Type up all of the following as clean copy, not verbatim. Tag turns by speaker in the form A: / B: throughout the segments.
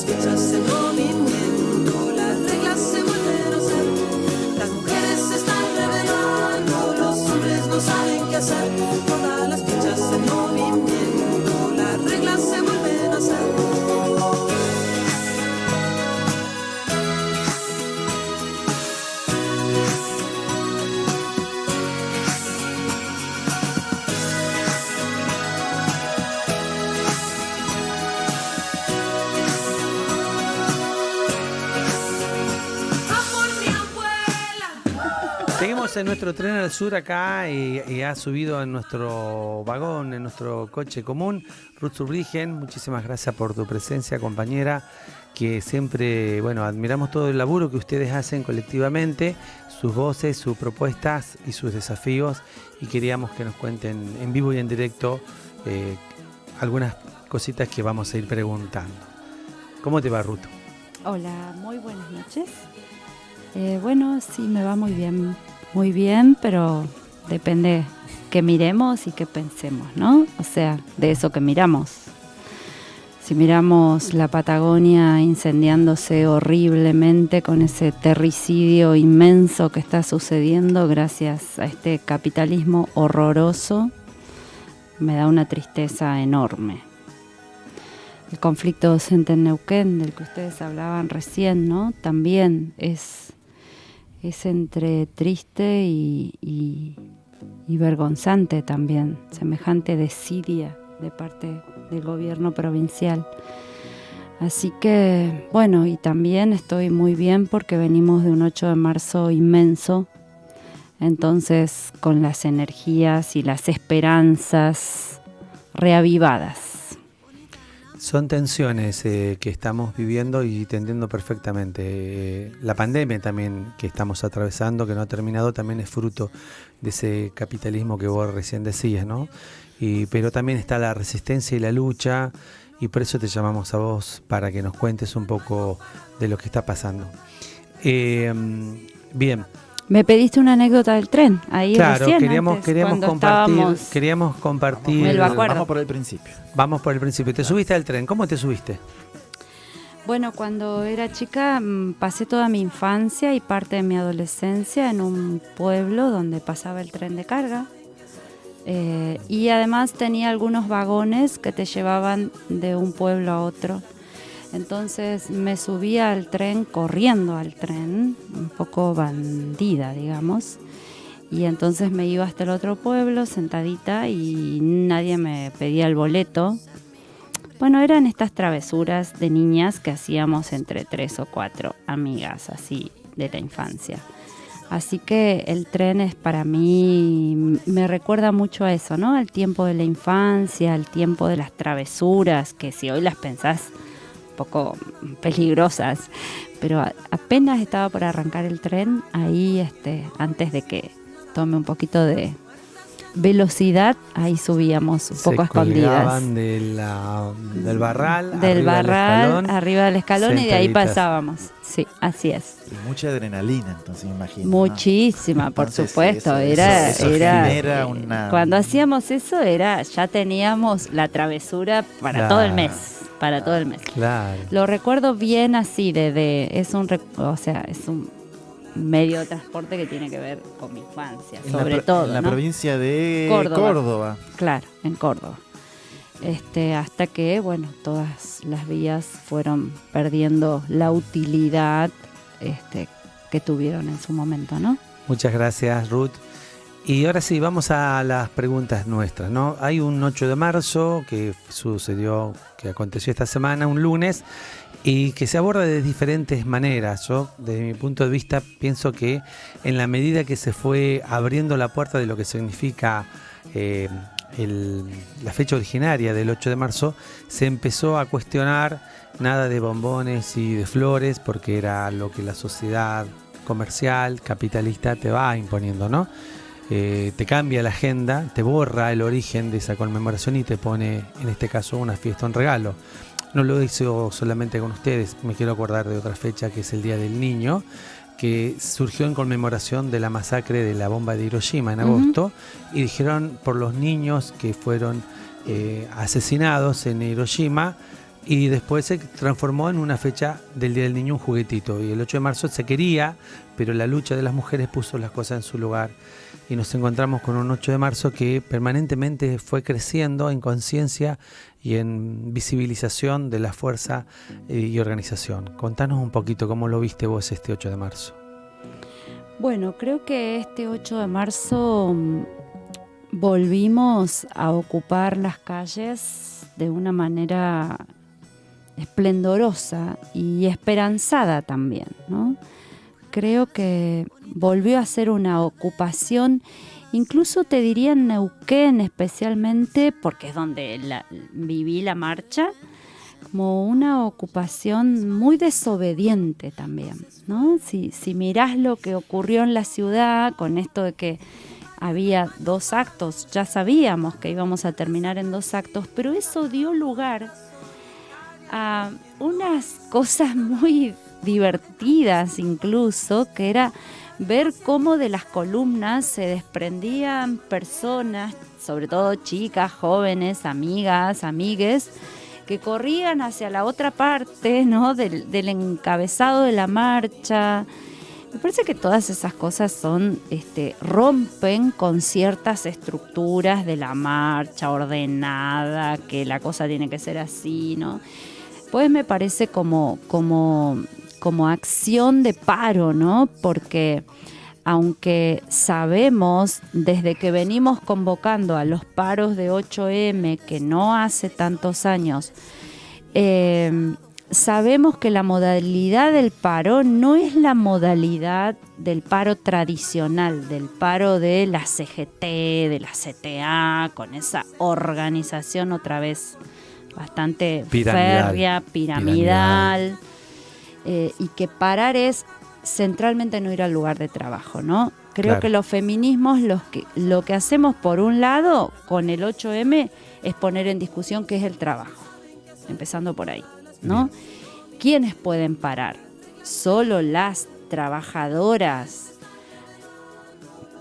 A: las fichas en movimiento, las reglas se vuelven a hacer. Las mujeres se están rebelando, los hombres no saben qué hacer. Todas las fichas en movimiento, las reglas se vuelven a hacer.
B: Seguimos en nuestro tren al sur acá y ha subido en nuestro vagón, en nuestro coche común, Ruth Zurbriggen. Muchísimas gracias por tu presencia, compañera, que siempre, bueno, admiramos todo el laburo que ustedes hacen colectivamente, sus voces, sus propuestas y sus desafíos, y queríamos que nos cuenten en vivo y en directo algunas cositas que vamos a ir preguntando. ¿Cómo te va, Ruth?
C: Hola, muy buenas noches. Bueno, sí, me va muy bien, pero depende que miremos y que pensemos, ¿no? O sea, de eso que miramos. Si miramos la Patagonia incendiándose horriblemente con ese terricidio inmenso que está sucediendo gracias a este capitalismo horroroso, me da una tristeza enorme. El conflicto docente en Neuquén, del que ustedes hablaban recién, ¿no? También es entre triste y vergonzante también, semejante desidia de parte del gobierno provincial. Así que, bueno, y también estoy muy bien porque venimos de un 8 de marzo inmenso, entonces con las energías y las esperanzas reavivadas.
B: Son tensiones que estamos viviendo y entendiendo perfectamente. La pandemia también que estamos atravesando, que no ha terminado, también es fruto de ese capitalismo que vos recién decías, ¿no? Pero también está la resistencia y la lucha, y por eso te llamamos a vos para que nos cuentes un poco de lo que está pasando. Bien.
C: Me pediste una anécdota del tren, ahí
B: claro,
C: recién
B: queríamos compartir.
C: Me lo acuerdo.
D: Vamos por el principio.
B: Vamos por el principio. ¿Te subiste al tren? ¿Cómo te subiste?
C: Bueno, cuando era chica pasé toda mi infancia y parte de mi adolescencia en un pueblo donde pasaba el tren de carga. Y además tenía algunos vagones que te llevaban de un pueblo a otro. Entonces me subía al tren, corriendo al tren, un poco bandida, digamos. Y entonces me iba hasta el otro pueblo sentadita y nadie me pedía el boleto. Bueno, eran estas travesuras de niñas que hacíamos entre 3 o 4 amigas, así, de la infancia. Así que el tren es para mí, me recuerda mucho a eso, ¿no? Al tiempo de la infancia, al tiempo de las travesuras, que si hoy las pensás poco peligrosas, pero apenas estaba por arrancar el tren, ahí antes de que tome un poquito de velocidad, ahí subíamos un poco escondidas.
B: Del barral,
C: arriba del escalón y de ahí pasábamos. Sí, así es.
D: Y mucha adrenalina, entonces me imagino.
C: Muchísima, ¿no? Por supuesto. Cuando hacíamos eso ya teníamos la travesura para todo el mes. Para todo el mes.
B: Claro.
C: Lo recuerdo bien así, es un medio de transporte que tiene que ver con mi infancia, sobre todo.
D: En la
C: ¿no?
D: provincia de Córdoba.
C: Claro, en Córdoba. Hasta que, bueno, todas las vías fueron perdiendo la utilidad que tuvieron en su momento, ¿no?
B: Muchas gracias, Ruth. Y ahora sí, vamos a las preguntas nuestras, ¿no? Hay un 8 de marzo que aconteció esta semana, un lunes, y que se aborda de diferentes maneras. Yo, desde mi punto de vista, pienso que en la medida que se fue abriendo la puerta de lo que significa la fecha originaria del 8 de marzo, se empezó a cuestionar nada de bombones y de flores, porque era lo que la sociedad comercial, capitalista te va imponiendo, ¿no? Te cambia la agenda, te borra el origen de esa conmemoración y te pone, en este caso, una fiesta, un regalo. No lo hizo solamente con ustedes, me quiero acordar de otra fecha que es el Día del Niño, que surgió en conmemoración de la masacre de la bomba de Hiroshima en agosto, y dijeron por los niños que fueron asesinados en Hiroshima, y después se transformó en una fecha del Día del Niño, un juguetito. Y el 8 de marzo se quería, pero la lucha de las mujeres puso las cosas en su lugar. Y nos encontramos con un 8 de marzo que permanentemente fue creciendo en conciencia y en visibilización de la fuerza y organización. Contanos un poquito cómo lo viste vos este 8 de marzo.
C: Bueno, creo que este 8 de marzo volvimos a ocupar las calles de una manera esplendorosa y esperanzada también, ¿no? Creo que volvió a ser una ocupación, incluso te diría en Neuquén especialmente, porque es donde viví la marcha, como una ocupación muy desobediente también, ¿no? Si mirás lo que ocurrió en la ciudad con esto de que había 2 actos, ya sabíamos que íbamos a terminar en 2 actos, pero eso dio lugar a unas cosas muy divertidas incluso, que era ver cómo de las columnas se desprendían personas, sobre todo chicas, jóvenes, amigas, amigues, que corrían hacia la otra parte, ¿no? del encabezado de la marcha. Me parece que todas esas cosas rompen con ciertas estructuras de la marcha ordenada, que la cosa tiene que ser así, ¿no? Pues me parece como acción de paro, ¿no? Porque aunque sabemos desde que venimos convocando a los paros de 8M, que no hace tantos años, sabemos que la modalidad del paro no es la modalidad del paro tradicional, del paro de la CGT, de la CTA, con esa organización otra vez bastante férrea, piramidal. Y que parar es centralmente no ir al lugar de trabajo, ¿no? Creo que los feminismos lo que hacemos por un lado con el 8M es poner en discusión qué es el trabajo, empezando por ahí, ¿no? Bien. ¿Quiénes pueden parar? Solo las trabajadoras.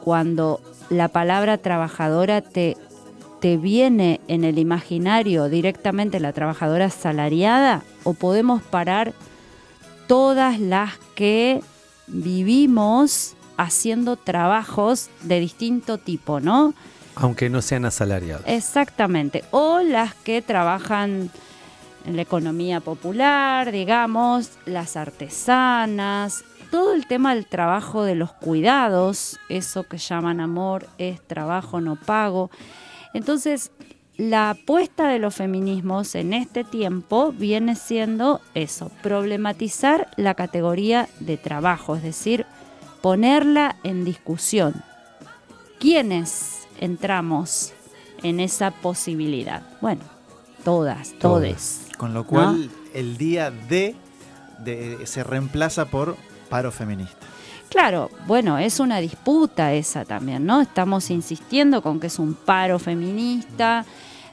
C: Cuando la palabra trabajadora te viene en el imaginario directamente la trabajadora asalariada, o podemos parar todas las que vivimos haciendo trabajos de distinto tipo, ¿no?
B: Aunque no sean asalariados.
C: Exactamente. O las que trabajan en la economía popular, digamos, las artesanas, todo el tema del trabajo de los cuidados, eso que llaman amor, es trabajo no pago. Entonces, la apuesta de los feminismos en este tiempo viene siendo eso, problematizar la categoría de trabajo, es decir, ponerla en discusión. ¿Quiénes entramos en esa posibilidad? Bueno, todes.
D: Con lo cual,
C: ¿no?
D: El día de se reemplaza por paro feminista.
C: Claro, bueno, es una disputa esa también, ¿no? Estamos insistiendo con que es un paro feminista,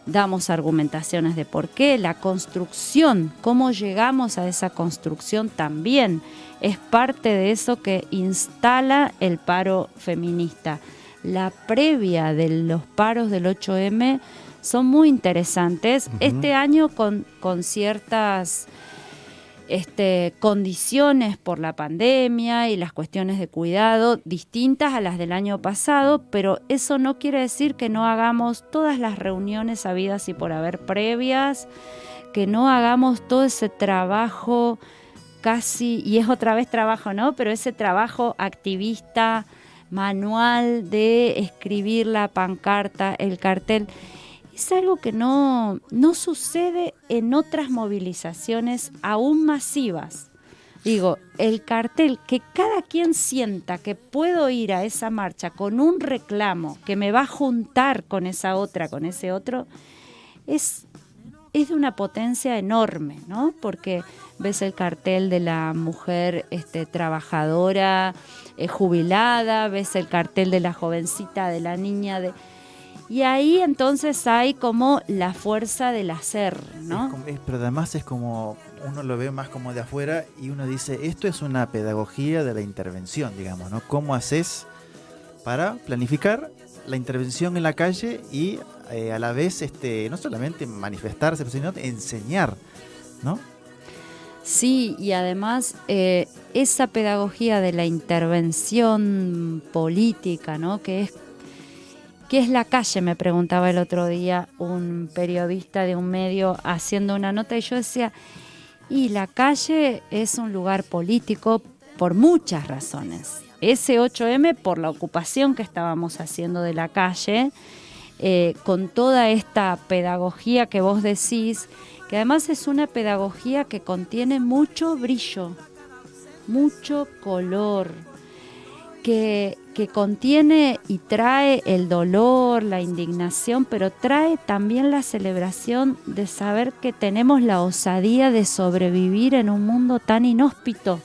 C: damos argumentaciones de por qué, la construcción, cómo llegamos a esa construcción también es parte de eso que instala el paro feminista. La previa de los paros del 8M son muy interesantes. Uh-huh. Este año con ciertas condiciones por la pandemia y las cuestiones de cuidado distintas a las del año pasado, pero eso no quiere decir que no hagamos todas las reuniones habidas y por haber previas, que no hagamos todo ese trabajo casi, y es otra vez trabajo, ¿no? Pero ese trabajo activista, manual de escribir la pancarta, el cartel. Es algo que no sucede en otras movilizaciones aún masivas. Digo, el cartel, que cada quien sienta que puedo ir a esa marcha con un reclamo que me va a juntar con esa otra, con ese otro, es de una potencia enorme, ¿no? Porque ves el cartel de la mujer trabajadora, jubilada, ves el cartel de la jovencita, de la niña, y ahí entonces hay como la fuerza del hacer, ¿no?
D: Pero además es como, uno lo ve más como de afuera y uno dice, esto es una pedagogía de la intervención, digamos, ¿no? ¿Cómo haces para planificar la intervención en la calle y a la vez no solamente manifestarse, sino enseñar ¿no?
C: Sí, y además esa pedagogía de la intervención política, ¿no? ¿Qué es la calle? Me preguntaba el otro día un periodista de un medio haciendo una nota y yo decía, y la calle es un lugar político por muchas razones. Ese 8M por la ocupación que estábamos haciendo de la calle, con toda esta pedagogía que vos decís, que además es una pedagogía que contiene mucho brillo, mucho color, que contiene y trae el dolor, la indignación, pero trae también la celebración de saber que tenemos la osadía de sobrevivir en un mundo tan inhóspito,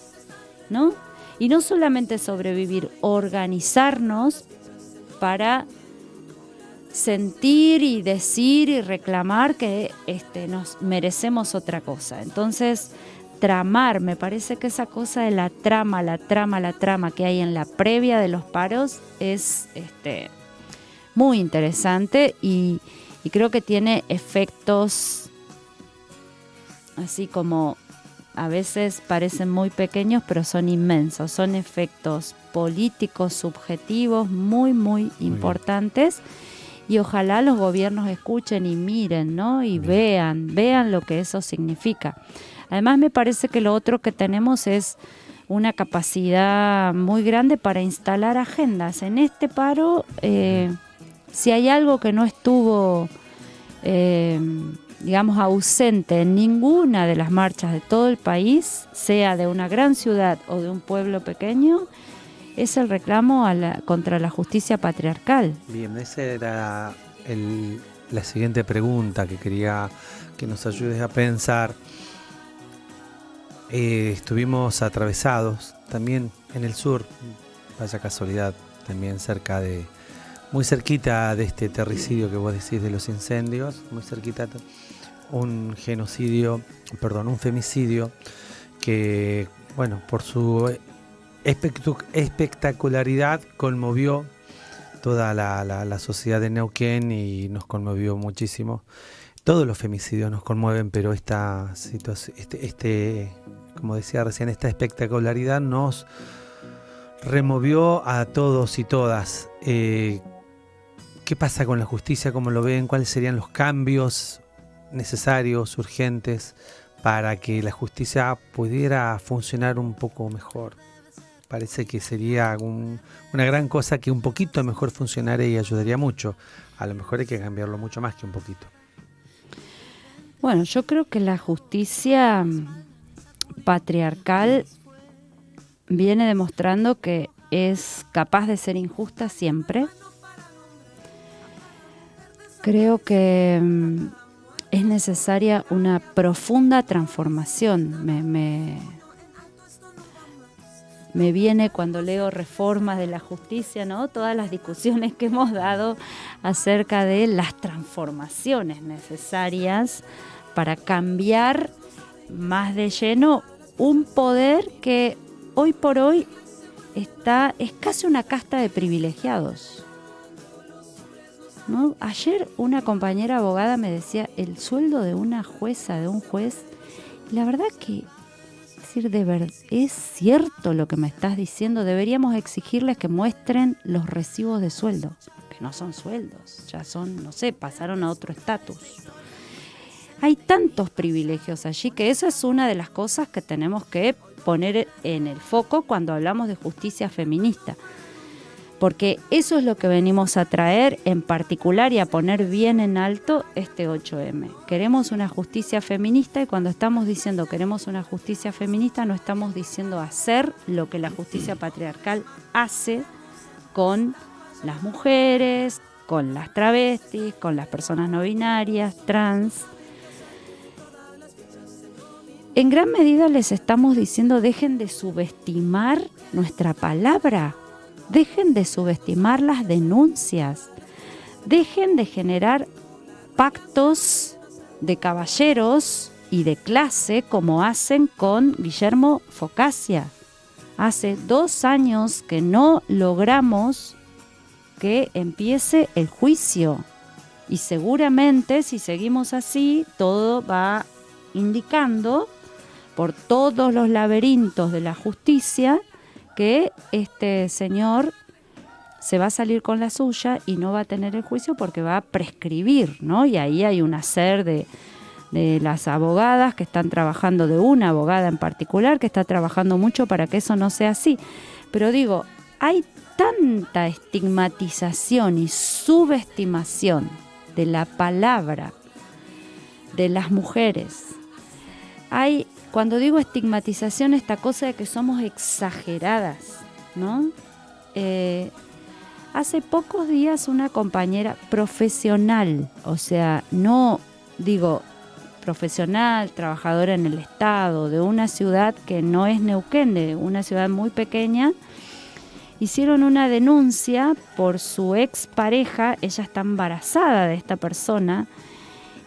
C: ¿no? Y no solamente sobrevivir, organizarnos para sentir y decir y reclamar que nos merecemos otra cosa. Entonces, tramar, me parece que esa cosa de la trama que hay en la previa de los paros es muy interesante y creo que tiene efectos así como a veces parecen muy pequeños, pero son inmensos, son efectos políticos, subjetivos, muy, muy importantes. Y ojalá los gobiernos escuchen y miren, ¿no? Y vean lo que eso significa. Además, me parece que lo otro que tenemos es una capacidad muy grande para instalar agendas. En este paro, si hay algo que no estuvo, digamos, ausente en ninguna de las marchas de todo el país, sea de una gran ciudad o de un pueblo pequeño, es el reclamo contra la justicia patriarcal.
B: Bien, esa era la siguiente pregunta que quería que nos ayudes a pensar. Estuvimos atravesados también en el sur, vaya casualidad, también muy cerquita de este terricidio que vos decís de los incendios, muy cerquita, un femicidio que, bueno, por su espectacularidad conmovió toda la sociedad de Neuquén y nos conmovió muchísimo. Todos los femicidios nos conmueven, pero esta situación, como decía recién, esta espectacularidad nos removió a todos y todas. ¿Qué pasa con la justicia? ¿Cómo lo ven? ¿Cuáles serían los cambios necesarios, urgentes, para que la justicia pudiera funcionar un poco mejor? Parece que sería una gran cosa que un poquito mejor funcionara y ayudaría mucho. A lo mejor hay que cambiarlo mucho más que un poquito.
C: Bueno, yo creo que la justicia patriarcal viene demostrando que es capaz de ser injusta siempre. Creo que es necesaria una profunda transformación. Me viene cuando leo reformas de la justicia, ¿no? Todas las discusiones que hemos dado acerca de las transformaciones necesarias para cambiar más de lleno un poder que hoy por hoy es casi una casta de privilegiados, ¿no? Ayer una compañera abogada me decía el sueldo de una jueza, de un juez, y la verdad que de verdad, es cierto lo que me estás diciendo, deberíamos exigirles que muestren los recibos de sueldo, que no son sueldos, ya son, no sé, pasaron a otro estatus. Hay tantos privilegios allí que esa es una de las cosas que tenemos que poner en el foco cuando hablamos de justicia feminista. Porque eso es lo que venimos a traer en particular y a poner bien en alto este 8M. Queremos una justicia feminista y cuando estamos diciendo queremos una justicia feminista no estamos diciendo hacer lo que la justicia patriarcal hace con las mujeres, con las travestis, con las personas no binarias, trans. En gran medida les estamos diciendo dejen de subestimar nuestra palabra. Dejen de subestimar las denuncias, dejen de generar pactos de caballeros y de clase como hacen con Guillermo Focaccia. Hace 2 años que no logramos que empiece el juicio y seguramente si seguimos así todo va indicando por todos los laberintos de la justicia que este señor se va a salir con la suya y no va a tener el juicio porque va a prescribir, ¿no? Y ahí hay un hacer de las abogadas que están trabajando, de una abogada en particular que está trabajando mucho para que eso no sea así. Pero digo, hay tanta estigmatización y subestimación de la palabra de las mujeres. Hay, cuando digo estigmatización, esta cosa de que somos exageradas, ¿no? Hace pocos días una compañera profesional, o sea, no digo profesional, trabajadora en el Estado, de una ciudad que no es Neuquén, de una ciudad muy pequeña, hicieron una denuncia por su expareja. Ella está embarazada de esta persona,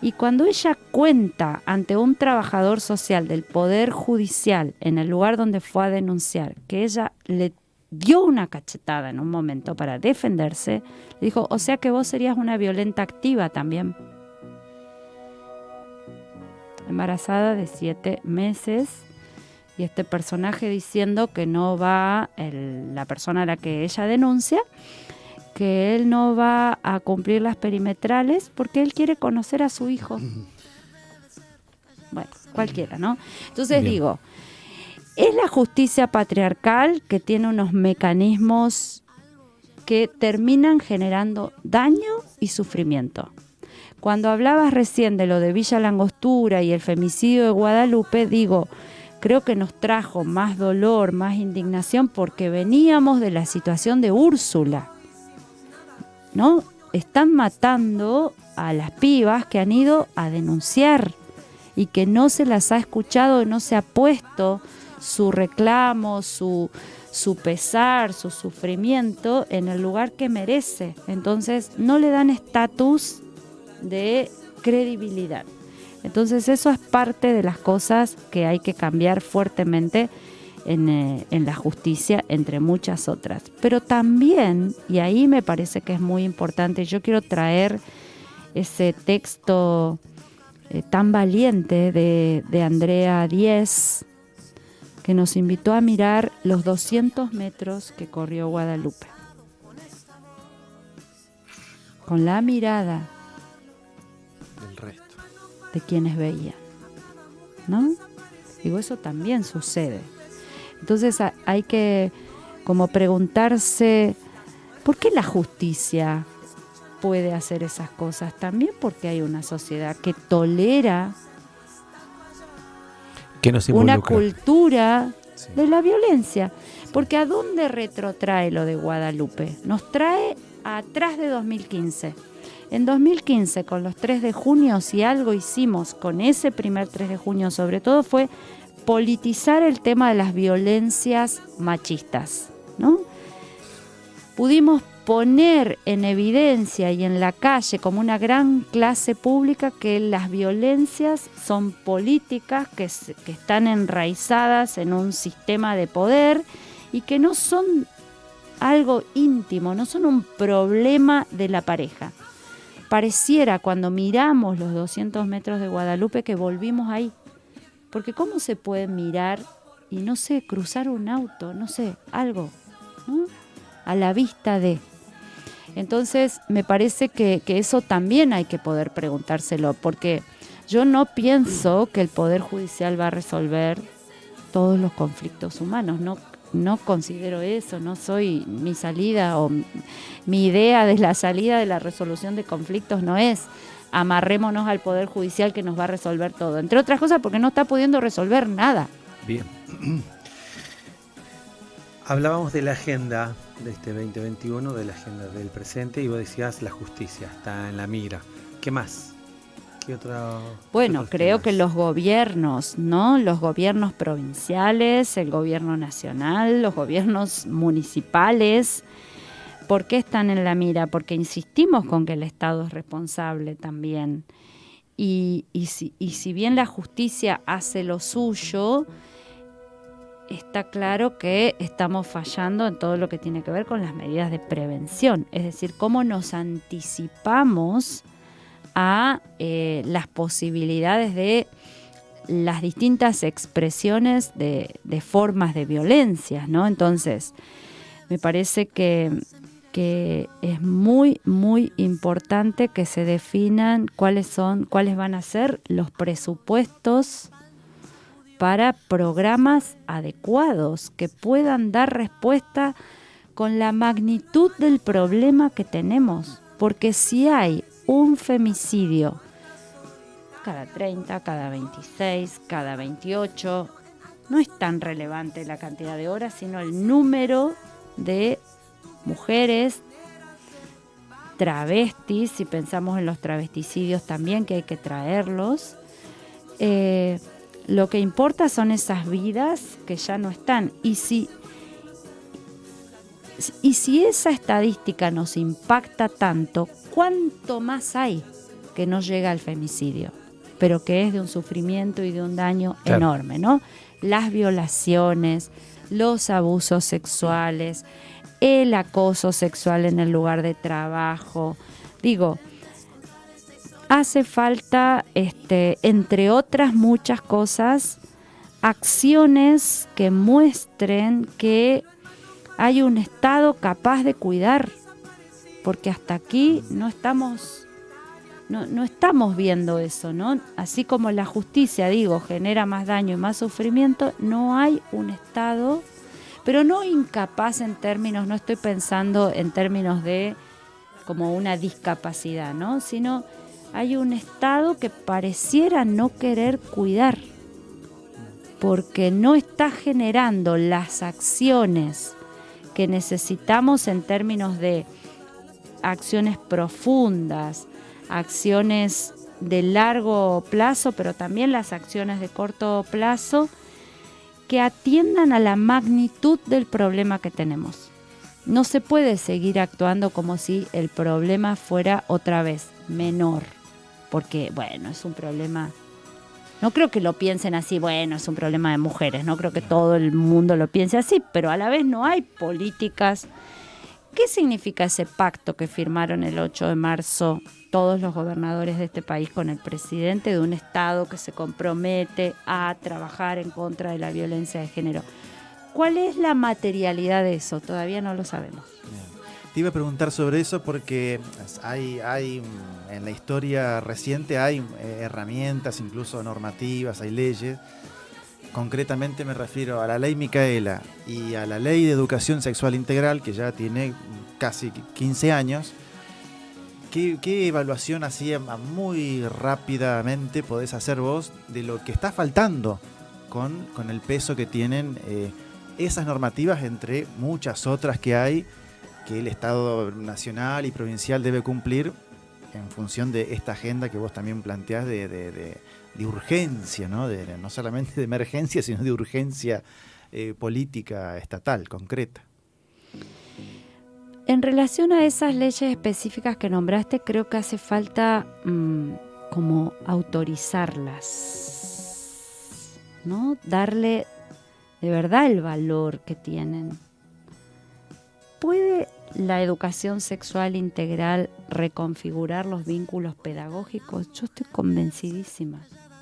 C: y cuando ella cuenta ante un trabajador social del Poder Judicial en el lugar donde fue a denunciar que ella le dio una cachetada en un momento para defenderse, le dijo, o sea que vos serías una violenta activa también. Embarazada de 7 meses, y este personaje diciendo que no va, la persona a la que ella denuncia, que él no va a cumplir las perimetrales porque él quiere conocer a su hijo. Bueno, cualquiera, ¿no? Entonces
B: Bien.
C: digo, es la justicia patriarcal que tiene unos mecanismos que terminan generando daño y sufrimiento. Cuando hablabas recién de lo de Villa Langostura y el femicidio de Guadalupe, digo, creo que nos trajo más dolor, más indignación, porque veníamos de la situación de Úrsula, ¿no? Están matando a las pibas que han ido a denunciar y que no se las ha escuchado, no se ha puesto su reclamo, su pesar, su sufrimiento en el lugar que merece. Entonces no le dan estatus de credibilidad. Entonces eso es parte de las cosas que hay que cambiar fuertemente en la justicia, entre muchas otras. Pero también, y ahí me parece que es muy importante, yo quiero traer ese texto tan valiente de Andrea Diez, que nos invitó a mirar los 200 metros que corrió Guadalupe. Con la mirada
D: Del resto.
C: de quienes veían, ¿no? Digo, eso también sucede. Entonces hay que como preguntarse, ¿por qué la justicia puede hacer esas cosas? También porque hay una sociedad que tolera
B: Que nos
C: una
B: involucra.
C: cultura
B: Sí.
C: de la violencia. Porque ¿a dónde retrotrae lo de Guadalupe? Nos trae atrás de 2015. En 2015, con los 3 de junio, si algo hicimos con ese primer 3 de junio, sobre todo, fue politizar el tema de las violencias machistas, ¿no? Pudimos poner en evidencia y en la calle como una gran clase pública que las violencias son políticas que están enraizadas en un sistema de poder y que no son algo íntimo, no son un problema de la pareja. Pareciera cuando miramos los 200 metros de Guadalupe que volvimos ahí. Porque ¿cómo se puede mirar y, no sé, cruzar un auto, no sé, algo, ¿no? A la vista de... Entonces, me parece que eso también hay que poder preguntárselo, porque yo no pienso que el Poder Judicial va a resolver todos los conflictos humanos, no considero eso, no soy mi salida o mi idea de la salida de la resolución de conflictos no es amarrémonos al Poder Judicial que nos va a resolver todo. Entre otras cosas porque no está pudiendo resolver nada.
B: Bien. Hablábamos de la agenda de este 2021, de la agenda del presente, y vos decías la justicia está en la mira. ¿Qué más? ¿Qué otro?
C: Bueno,
B: otros
C: creo
B: temas?
C: que los gobiernos, ¿no? Los gobiernos provinciales, el gobierno nacional, los gobiernos municipales, ¿por qué están en la mira? Porque insistimos con que el Estado es responsable también. Y si bien la justicia hace lo suyo, está claro que estamos fallando en todo lo que tiene que ver con las medidas de prevención. Es decir, cómo nos anticipamos a las posibilidades de las distintas expresiones de formas de violencia, ¿no? Entonces, me parece que es muy, muy importante que se definan cuáles van a ser los presupuestos para programas adecuados que puedan dar respuesta con la magnitud del problema que tenemos. Porque si hay un femicidio cada 30, cada 26, cada 28, no es tan relevante la cantidad de horas, sino el número de mujeres travestis, si pensamos en los travesticidios también, que hay que traerlos. Lo que importa son esas vidas que ya no están. Y si esa estadística nos impacta tanto, ¿cuánto más hay que no llega al femicidio? Pero que es de un sufrimiento y de un daño enorme, ¿no? Las violaciones, los abusos sexuales, el acoso sexual en el lugar de trabajo. Digo, hace falta, entre otras muchas cosas, acciones que muestren que hay un Estado capaz de cuidar, porque hasta aquí no estamos viendo eso, ¿no? Así como la justicia, genera más daño y más sufrimiento, no hay un Estado, pero no incapaz en términos, no estoy pensando en términos de como una discapacidad, ¿no? Sino hay un Estado que pareciera no querer cuidar, porque no está generando las acciones que necesitamos en términos de acciones profundas, acciones de largo plazo, pero también las acciones de corto plazo que atiendan a la magnitud del problema que tenemos. No se puede seguir actuando como si el problema fuera otra vez menor, porque es un problema, no creo que lo piensen así, es un problema de mujeres, no creo que todo el mundo lo piense así, pero a la vez no hay políticas. ¿Qué significa ese pacto que firmaron el 8 de marzo todos los gobernadores de este país con el presidente, de un Estado que se compromete a trabajar en contra de la violencia de género? ¿Cuál es la materialidad de eso? Todavía no lo sabemos.
D: Te iba a preguntar sobre eso porque hay en la historia reciente hay herramientas, incluso normativas, hay leyes. Concretamente me refiero a la ley Micaela y a la ley de educación sexual integral, que ya tiene casi 15 años. ¿Qué evaluación así muy rápidamente podés hacer vos de lo que está faltando con el peso que tienen esas normativas entre muchas otras que hay que el Estado nacional y provincial debe cumplir en función de esta agenda que vos también planteás de urgencia, ¿no? No solamente de emergencia, sino de urgencia política estatal, concreta?
C: En relación a esas leyes específicas que nombraste, creo que hace falta como autorizarlas, ¿no? Darle de verdad el valor que tienen. ¿Puede la educación sexual integral reconfigurar los vínculos pedagógicos? Yo estoy convencidísima.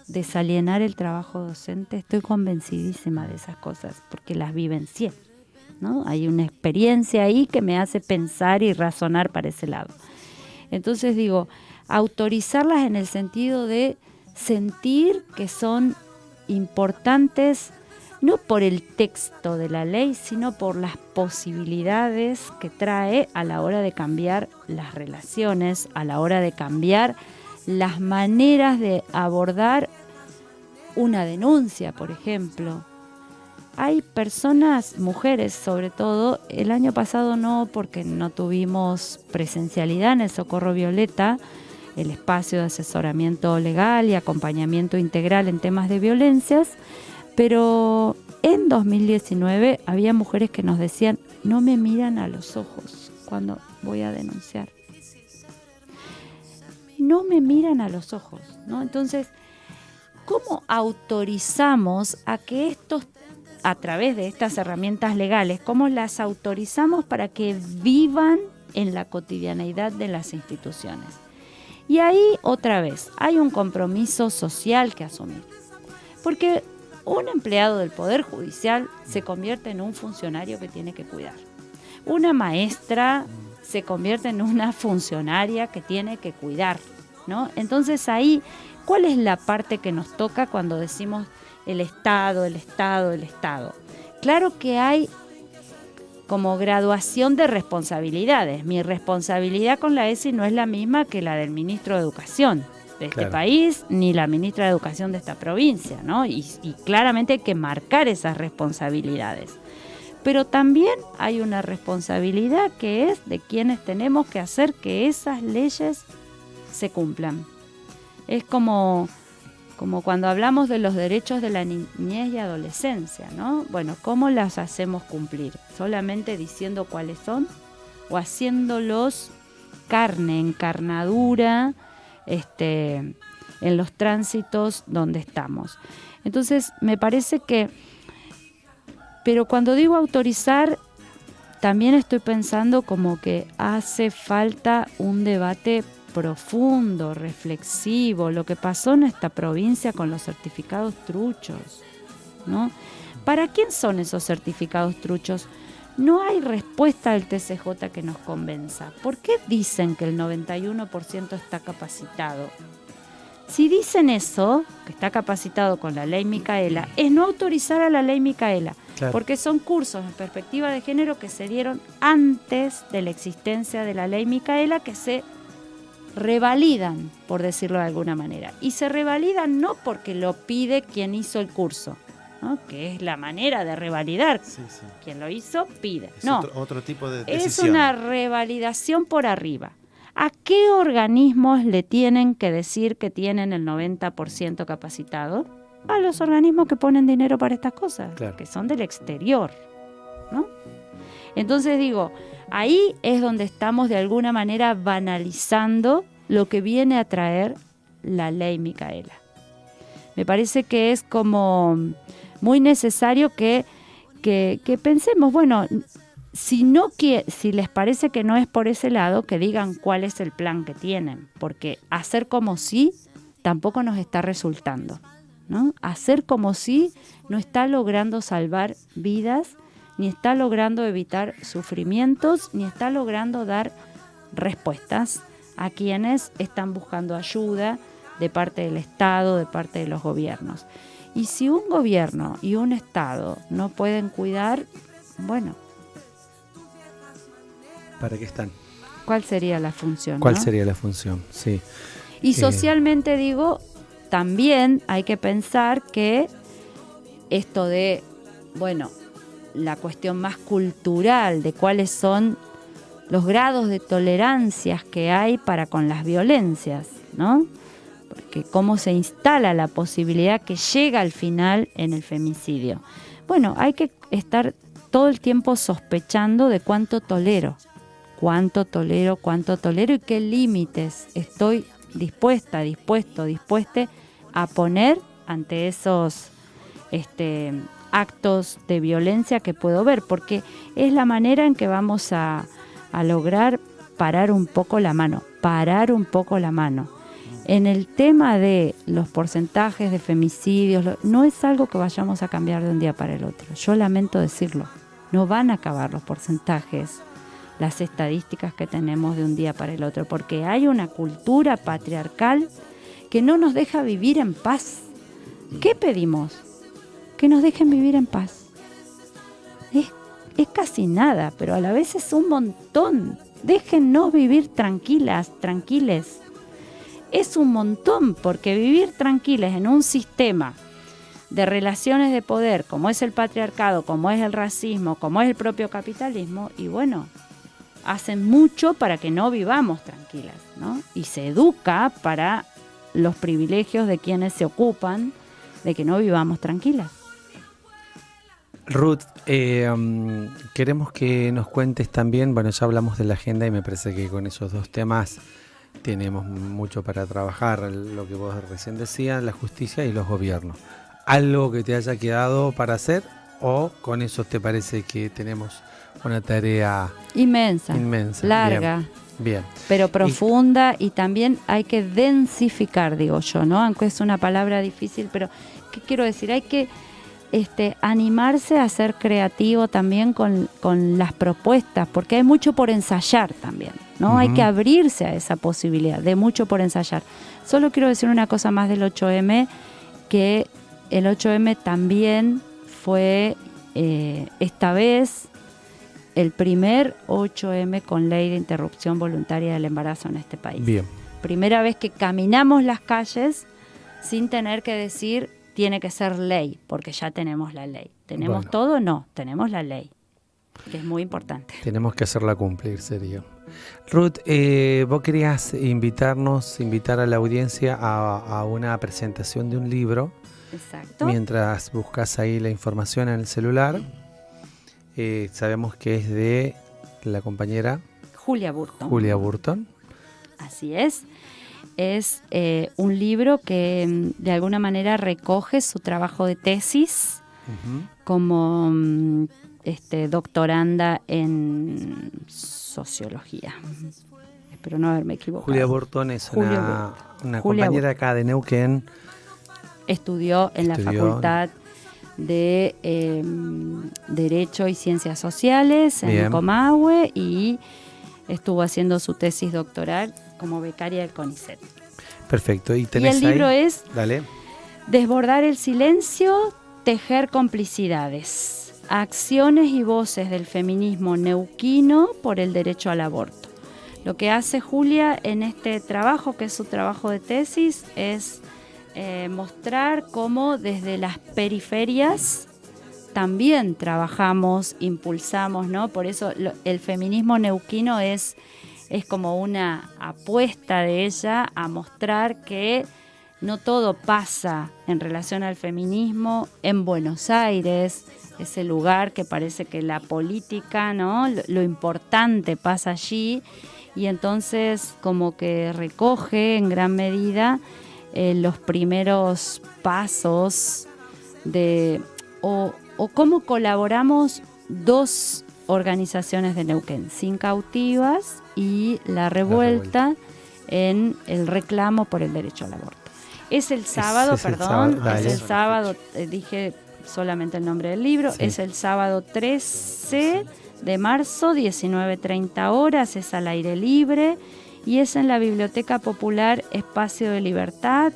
C: Desalienar el trabajo docente, estoy convencidísima de esas cosas, porque las vivencié, ¿no? Hay una experiencia ahí que me hace pensar y razonar para ese lado. Entonces autorizarlas en el sentido de sentir que son importantes, no por el texto de la ley, sino por las posibilidades que trae a la hora de cambiar las relaciones, a la hora de cambiar las maneras de abordar una denuncia, por ejemplo. Hay personas, mujeres sobre todo, el año pasado no, porque no tuvimos presencialidad en el Socorro Violeta, el espacio de asesoramiento legal y acompañamiento integral en temas de violencias, pero en 2019 había mujeres que nos decían: no me miran a los ojos cuando voy a denunciar. No me miran a los ojos, ¿no? Entonces, ¿cómo autorizamos a que estos, a través de estas herramientas legales, cómo las autorizamos para que vivan en la cotidianeidad de las instituciones? Y ahí, otra vez, hay un compromiso social que asumir. Porque un empleado del Poder Judicial se convierte en un funcionario que tiene que cuidar. Una maestra se convierte en una funcionaria que tiene que cuidar, ¿no? Entonces ahí, ¿cuál es la parte que nos toca cuando decimos el Estado, el Estado, el Estado? Claro que hay como graduación de responsabilidades. Mi responsabilidad con la ESI no es la misma que la del ministro de Educación de este país, ni la ministra de Educación de esta provincia, ¿no? Y claramente hay que marcar esas responsabilidades. Pero también hay una responsabilidad que es de quienes tenemos que hacer que esas leyes se cumplan. Es como cuando hablamos de los derechos de la niñez y adolescencia, ¿no? Bueno, ¿cómo las hacemos cumplir? ¿Solamente diciendo cuáles son? ¿O haciéndolos carne, encarnadura, en los tránsitos donde estamos? Entonces, me parece que... Pero cuando digo autorizar, también estoy pensando como que hace falta un debate profundo, reflexivo, lo que pasó en esta provincia con los certificados truchos, ¿no? ¿Para quién son esos certificados truchos? No hay respuesta del TCJ que nos convenza. ¿Por qué dicen que el 91% está capacitado? Si dicen eso, que está capacitado con la ley Micaela, es no autorizar a la ley Micaela, claro, porque son cursos en perspectiva de género que se dieron antes de la existencia de la ley Micaela, que se revalidan, por decirlo de alguna manera. Y se revalidan no porque lo pide quien hizo el curso, ¿no? Que es la manera de revalidar. Sí. Quien lo hizo, pide.
D: Es
C: no,
D: otro tipo de decisión.
C: Es una revalidación por arriba. ¿A qué organismos le tienen que decir que tienen el 90% capacitado? A los organismos que ponen dinero para estas cosas, claro, que son del exterior, ¿no? Entonces digo, ahí es donde estamos de alguna manera banalizando lo que viene a traer la ley Micaela. Me parece que es como muy necesario que pensemos, bueno, si les parece que no es por ese lado, que digan cuál es el plan que tienen, porque hacer como sí tampoco nos está resultando, ¿no? Hacer como sí no está logrando salvar vidas, ni está logrando evitar sufrimientos, ni está logrando dar respuestas a quienes están buscando ayuda de parte del Estado, de parte de los gobiernos. Y si un gobierno y un Estado no pueden cuidar, bueno,
B: ¿para qué están?
C: ¿cuál sería la función?
B: ¿Cuál
C: ¿no?
B: sería la función? Sí.
C: Y socialmente digo, también hay que pensar que esto de, bueno, la cuestión más cultural de cuáles son los grados de tolerancias que hay para con las violencias, ¿no? Porque cómo se instala la posibilidad que llega al final en el femicidio. Bueno, hay que estar todo el tiempo sospechando de cuánto tolero y qué límites estoy dispuesta a poner ante esos actos de violencia que puedo ver, porque es la manera en que vamos a lograr parar un poco la mano. En el tema de los porcentajes de femicidios, no es algo que vayamos a cambiar de un día para el otro. Yo lamento decirlo, no van a acabar los porcentajes, las estadísticas que tenemos de un día para el otro, porque hay una cultura patriarcal que no nos deja vivir en paz. ¿Qué pedimos? Que nos dejen vivir en paz. Es casi nada, pero a la vez es un montón. Déjennos vivir tranquiles. Es un montón, porque vivir tranquiles en un sistema de relaciones de poder, como es el patriarcado, como es el racismo, como es el propio capitalismo, y bueno, hacen mucho para que no vivamos tranquilas, ¿no? Y se educa para los privilegios de quienes se ocupan de que no vivamos tranquilas.
B: Ruth, queremos que nos cuentes también, bueno, ya hablamos de la agenda y me parece que con esos dos temas tenemos mucho para trabajar, lo que vos recién decías, la justicia y los gobiernos. ¿Algo que te haya quedado para hacer o con eso te parece que tenemos una tarea
C: inmensa, larga,
B: Bien.
C: pero profunda, y también hay que densificar, digo yo, ¿no? Aunque es una palabra difícil, pero ¿qué quiero decir? Hay que animarse a ser creativo también con las propuestas, porque hay mucho por ensayar también, ¿no? Hay que abrirse a esa posibilidad de mucho por ensayar. Solo quiero decir una cosa más del 8M, que el 8M también fue esta vez el primer 8M con ley de interrupción voluntaria del embarazo en este país.
B: Bien.
C: Primera vez que caminamos las calles sin tener que decir tiene que ser ley, porque ya tenemos la ley. ¿Tenemos
B: Bueno.
C: todo? No, tenemos la ley, que es muy importante.
B: Tenemos que hacerla cumplir, sería. Ruth, vos querías invitar a la audiencia a una presentación de un libro.
C: Exacto.
B: Mientras buscas ahí la información en el celular. Sabemos que es de la compañera
C: Julia Burton.
B: Julia Burton.
C: Así es. Es un libro que de alguna manera recoge su trabajo de tesis como doctoranda en sociología. Espero no haberme equivocado.
B: Julia Burton es una
C: Julia
B: compañera acá de Neuquén.
C: Estudió en la Facultad de Derecho y Ciencias Sociales en
B: Bien.
C: Comahue, y estuvo haciendo su tesis doctoral como becaria del CONICET.
B: Perfecto. Y
C: Y
B: tenés
C: el libro
B: ahí.
C: es
B: Dale.
C: Desbordar el silencio, tejer complicidades, acciones y voces del feminismo neuquino por el derecho al aborto. Lo que hace Julia en este trabajo, que es su trabajo de tesis, es mostrar cómo desde las periferias también trabajamos, impulsamos, ¿no? Por eso el feminismo neuquino es como una apuesta de ella a mostrar que no todo pasa en relación al feminismo en Buenos Aires, ese lugar que parece que la política, ¿no? Lo importante pasa allí, y entonces como que recoge en gran medida los primeros pasos de o cómo colaboramos dos organizaciones de Neuquén, Sin Cautivas y La Revuelta, en el reclamo por el derecho al aborto. Es el sábado,
B: es el sábado, dale.
C: es el sábado, dije solamente el nombre del libro,
B: Sí.
C: es el sábado 13 de marzo, 19:30 horas, es al aire libre, y es en la Biblioteca Popular Espacio de Libertad,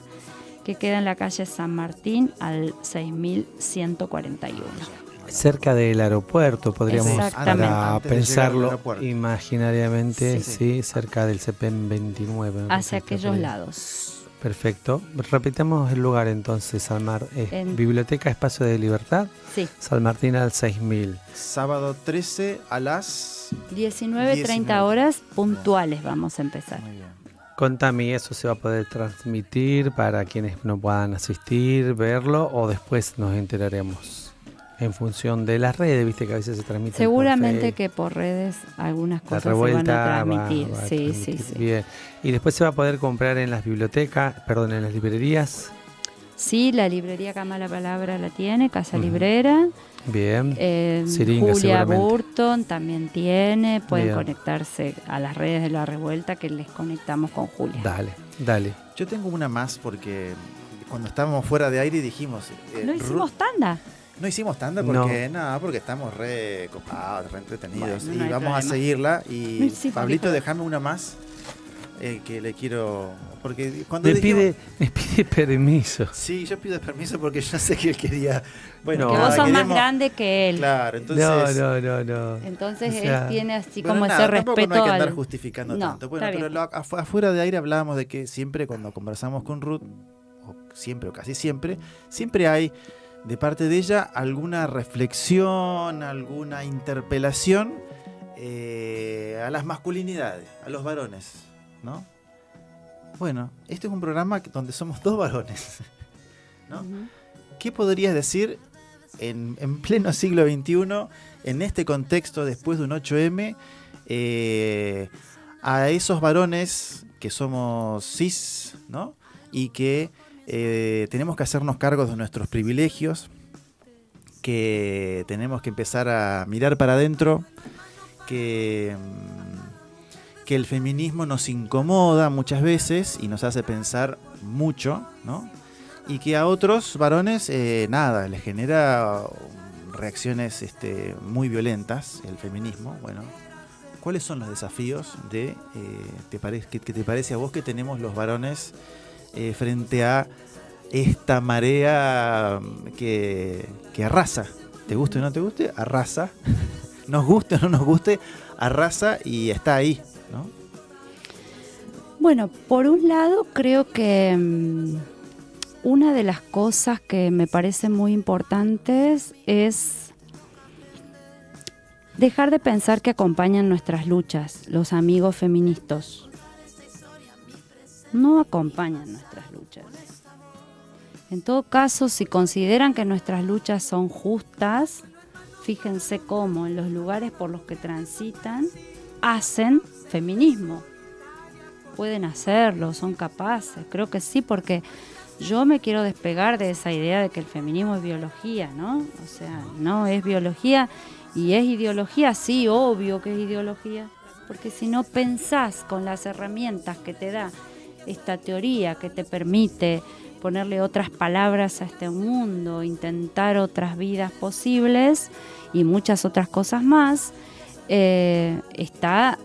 C: que queda en la calle San Martín al 6141.
B: Cerca del aeropuerto, podríamos
C: Exactamente.
B: para
D: Antes de llegar al
B: pensarlo
D: aeropuerto.
B: imaginariamente,
C: Sí.
B: sí, cerca del CPM 29. me parece
C: Hacia
B: que está
C: aquellos
B: por ahí.
C: lados.
B: Perfecto. Repitamos el lugar entonces,
C: En-
B: Biblioteca Espacio de Libertad,
C: Sí,
B: San Martín al 6000.
D: Sábado 13 a las...
C: 19:30 horas puntuales vamos a empezar.
D: Muy bien.
B: Contame, ¿eso se va a poder transmitir para quienes no puedan asistir, verlo, o después nos enteraremos en función de las redes? Viste que a veces se transmite.
C: Seguramente que por redes algunas
B: La
C: cosas se van
B: Revuelta
C: a transmitir.
B: va a
C: Sí,
B: transmitir.
C: sí, sí.
B: Bien. Y después se va a poder comprar en las bibliotecas, perdón, en las librerías.
C: Sí, la librería Cama la Palabra la tiene, Casa
B: Ujú.
C: Librera.
B: Bien. Siringa,
C: Julia
B: seguramente.
C: Burton también tiene. Pueden
B: Bien.
C: conectarse a las redes de La Revuelta, que les conectamos con Julia.
B: Dale.
D: Yo tengo una más porque cuando estábamos fuera de aire dijimos...
C: No hicimos tanda.
D: No hicimos tanda porque porque estamos re copados, re entretenidos.
C: Bueno, no
D: y
C: hay
D: vamos a
C: problema.
D: seguirla. Y
C: Sí,
D: Pablito,
C: dijo.
D: déjame una más que le quiero... Porque cuando
B: Me
D: dijimos-
B: pide permiso.
D: Sí, yo pido permiso porque yo sé que él quería... Bueno,
B: No.
C: Que
D: nada,
C: vos sos más
D: queremos-
C: grande que él.
D: Claro, entonces...
B: No.
C: Entonces
B: O sea,
C: él tiene así
D: Pero
C: como
D: nada,
C: ese
D: tampoco
C: respeto
D: no hay que andar
C: al...
D: justificando
C: No,
D: tanto. Bueno,
C: está
D: pero
C: bien.
D: afuera de aire hablábamos de que siempre cuando conversamos con Ruth, o siempre o casi siempre hay de parte de ella alguna reflexión, alguna interpelación a las masculinidades, a los varones, ¿no? Bueno, este es un programa donde somos dos varones, ¿no?
C: Ujú.
D: ¿Qué podrías decir en pleno siglo XXI, en este contexto después de un 8M, a esos varones que somos cis, ¿no? Y que tenemos que hacernos cargo de nuestros privilegios, que tenemos que empezar a mirar para adentro, que que el feminismo nos incomoda muchas veces y nos hace pensar mucho, ¿no? Y que a otros varones, nada, les genera reacciones muy violentas, el feminismo. Bueno, ¿cuáles son los desafíos que te parece a vos que tenemos los varones frente a esta marea que arrasa? ¿Te guste o no te guste? Arrasa. Nos guste o no nos guste, arrasa y está ahí, ¿no?
C: Bueno, por un lado creo que una de las cosas que me parecen muy importantes es dejar de pensar que acompañan nuestras luchas los amigos feministas. No acompañan nuestras luchas. En todo caso, si consideran que nuestras luchas son justas, fíjense cómo en los lugares por los que transitan hacen feminismo. Pueden hacerlo, son capaces. Creo que sí, porque yo me quiero despegar de esa idea de que el feminismo es biología, ¿no? O sea, no es biología y es ideología, sí, obvio que es ideología. Porque si no pensás con las herramientas que te da esta teoría, que te permite ponerle otras palabras a este mundo, intentar otras vidas posibles y muchas otras cosas más, está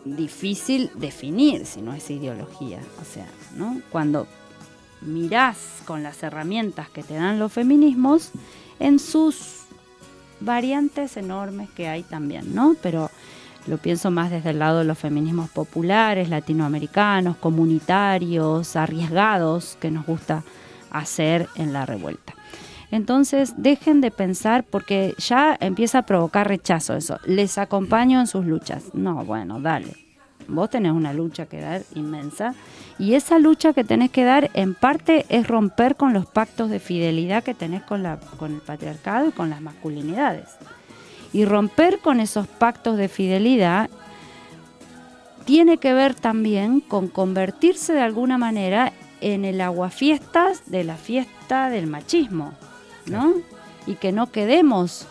C: difícil definir si no es ideología. O sea, ¿no? Cuando mirás con las herramientas que te dan los feminismos, en sus variantes enormes que hay también, ¿no? Pero lo pienso más desde el lado de los feminismos populares, latinoamericanos, comunitarios, arriesgados, que nos gusta hacer en la revuelta. Entonces, dejen de pensar, porque ya empieza a provocar rechazo eso. Les acompaño en sus luchas. No, bueno, dale. Vos tenés una lucha que dar inmensa, y esa lucha que tenés que dar, en parte, es romper con los pactos de fidelidad que tenés con el patriarcado y con las masculinidades. Y romper con esos pactos de fidelidad tiene que ver también con convertirse de alguna manera en el aguafiestas de la fiesta del machismo, ¿no? Y que no quedemos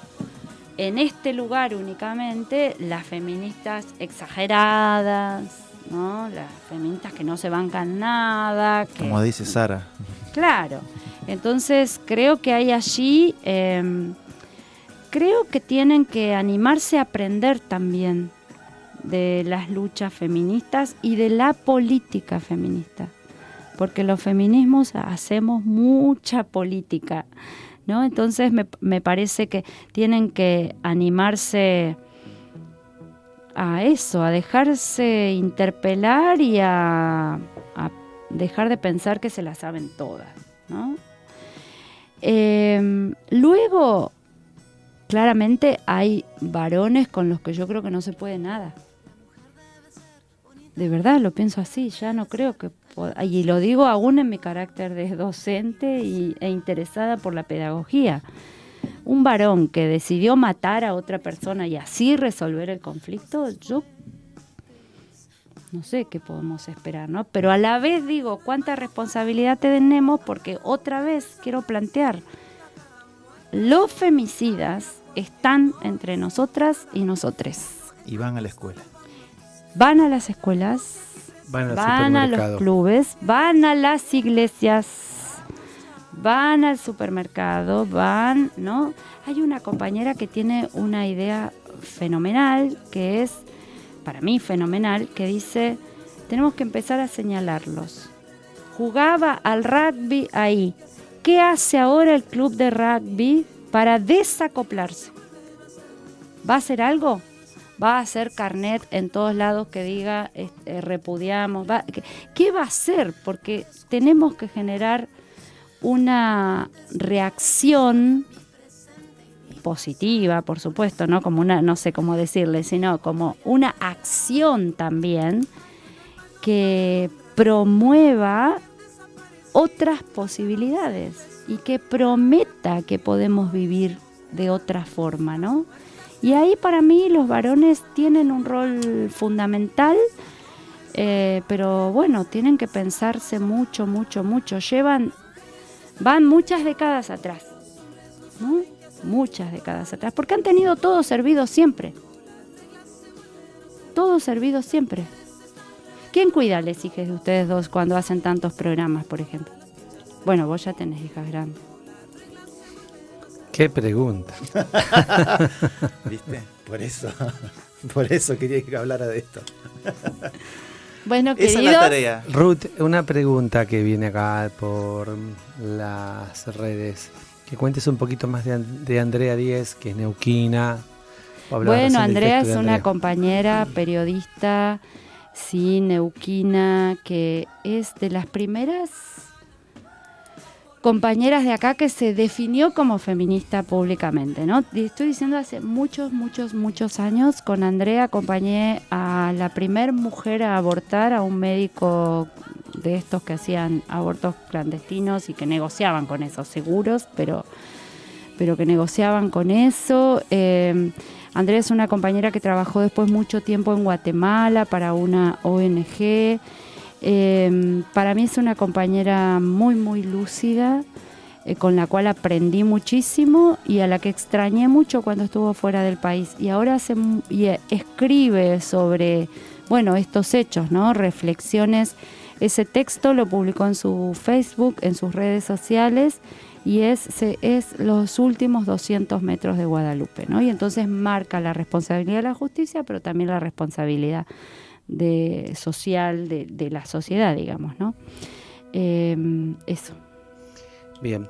C: en este lugar únicamente las feministas exageradas, ¿no? Las feministas que no se bancan nada.
D: Como dice Sara.
C: Claro. Entonces creo que hay allí... creo que tienen que animarse a aprender también de las luchas feministas y de la política feminista, porque los feminismos hacemos mucha política, ¿no? Entonces me parece que tienen que animarse a eso, a dejarse interpelar y a dejar de pensar que se la saben todas, ¿no? Luego, claramente hay varones con los que yo creo que no se puede nada. De verdad, lo pienso así, ya no creo que y lo digo aún en mi carácter de docente e interesada por la pedagogía. Un varón que decidió matar a otra persona y así resolver el conflicto, yo no sé qué podemos esperar, ¿no? Pero a la vez digo, ¿cuánta responsabilidad tenemos? Porque otra vez quiero plantear, los femicidas están entre nosotras y nosotres.
D: Y van a la escuela.
C: Van a las escuelas,
B: van
C: a los clubes, van a las iglesias, van al supermercado, ¿no? Hay una compañera que tiene una idea fenomenal, que es, para mí fenomenal, que dice, tenemos que empezar a señalarlos. Jugaba al rugby ahí. ¿Qué hace ahora el club de rugby para desacoplarse? ¿Va a hacer algo? ¿Va a hacer carnet en todos lados que diga repudiamos? ¿Qué va a hacer? Porque tenemos que generar una reacción positiva, por supuesto, no como una, no sé cómo decirle, sino como una acción también que promueva otras posibilidades y que prometa que podemos vivir de otra forma, ¿no? Y ahí para mí los varones tienen un rol fundamental, pero bueno, tienen que pensarse mucho. Van muchas décadas atrás, ¿no? Muchas décadas atrás, porque han tenido todo servido siempre. todo servido siempre. ¿Quién cuida a las hijas de ustedes dos cuando hacen tantos programas, por ejemplo? Bueno, vos ya tenés hijas grandes.
B: Qué pregunta.
D: ¿Viste? Por eso quería que hablara de esto.
C: Bueno,
D: Esa es la
C: queridos,
D: tarea.
B: Ruth, una pregunta que viene acá por las redes. Que cuentes un poquito más de Andrea Díez, que es neuquina.
C: bueno, Andrea es una compañera periodista, sí, neuquina, que es de las primeras compañeras de acá que se definió como feminista públicamente, ¿no? Estoy diciendo hace muchos años. Con Andrea acompañé a la primer mujer a abortar, a un médico de estos que hacían abortos clandestinos y que negociaban con esos seguros, pero que negociaban con eso. Andrea es una compañera que trabajó después mucho tiempo en Guatemala para una ONG. Para mí es una compañera muy lúcida, con la cual aprendí muchísimo y a la que extrañé mucho cuando estuvo fuera del país. Y ahora escribe sobre, bueno, estos hechos, ¿no? Reflexiones. Ese texto lo publicó en su Facebook, en sus redes sociales, y es los últimos 200 metros de Guadalupe, ¿no? Y entonces marca la responsabilidad de la justicia, pero también la responsabilidad social de la sociedad, digamos, ¿no? Eso.
B: Bien.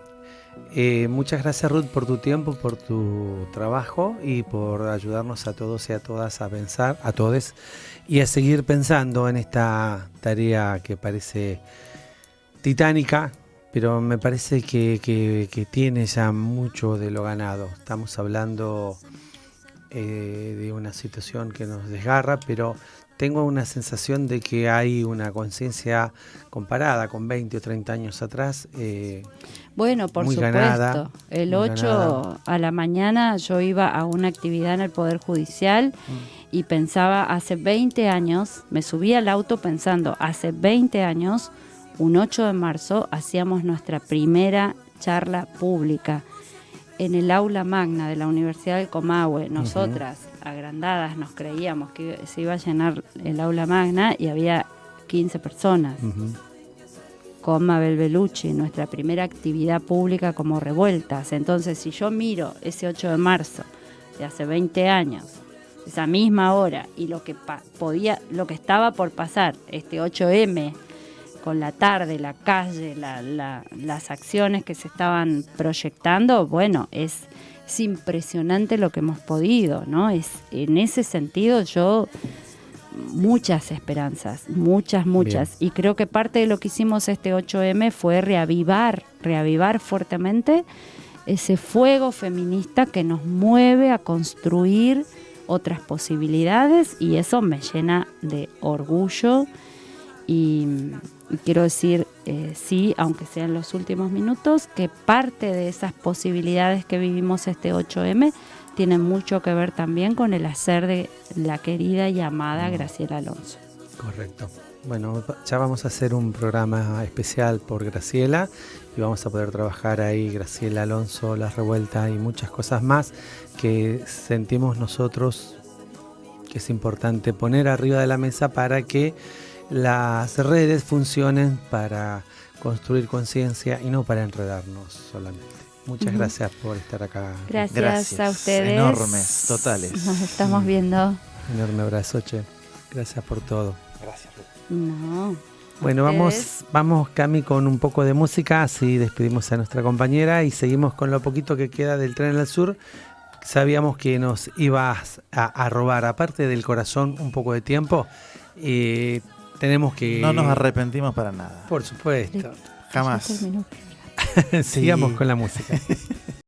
B: Muchas gracias, Ruth, por tu tiempo, por tu trabajo y por ayudarnos a todos y a todas a pensar, a todos, y a seguir pensando en esta tarea que parece titánica, pero me parece que tiene ya mucho de lo ganado. Estamos hablando de una situación que nos desgarra, pero tengo una sensación de que hay una conciencia comparada con 20 o 30 años atrás.
C: Bueno, por
B: muy
C: supuesto.
B: ganada,
C: El
B: muy
C: 8
B: ganada.
C: a la mañana yo iba a una actividad en el Poder Judicial y pensaba, hace 20 años, me subí al auto pensando, hace 20 años, un 8 de marzo, hacíamos nuestra primera charla pública en el aula magna de la Universidad del Comahue. Nosotras, agrandadas, nos creíamos que se iba a llenar el aula magna y había 15 personas. Con Mabel Bellucci, nuestra primera actividad pública como Revueltas. Entonces, si yo miro ese 8 de marzo de hace 20 años, esa misma hora, y lo que estaba por pasar, este 8M, con la tarde, la calle, las acciones que se estaban proyectando, bueno, es impresionante lo que hemos podido, ¿no? En ese sentido yo muchas esperanzas, muchas. Bien. Y creo que parte de lo que hicimos este 8M fue reavivar fuertemente ese fuego feminista que nos mueve a construir otras posibilidades, y eso me llena de orgullo. Y quiero decir, sí, aunque sean los últimos minutos, que parte de esas posibilidades que vivimos este 8M tienen mucho que ver también con el hacer de la querida y amada Graciela Alonso.
B: Correcto. Bueno, ya vamos a hacer un programa especial por Graciela y vamos a poder trabajar ahí, Graciela Alonso, Las Revueltas y muchas cosas más que sentimos nosotros que es importante poner arriba de la mesa para que las redes funcionen para construir conciencia y no para enredarnos solamente. Muchas gracias por estar acá.
C: Gracias a ustedes.
D: Enormes, totales.
C: Nos estamos viendo.
B: Enorme abrazo, che. Gracias por todo.
D: Gracias.
C: No.
B: Bueno, vamos Cami, con un poco de música, así despedimos a nuestra compañera y seguimos con lo poquito que queda del Tren al Sur. Sabíamos que nos ibas a robar, aparte del corazón, un poco de tiempo. Tenemos que...
D: No nos arrepentimos para nada.
B: Por supuesto.
D: Jamás.
B: Sigamos con la música.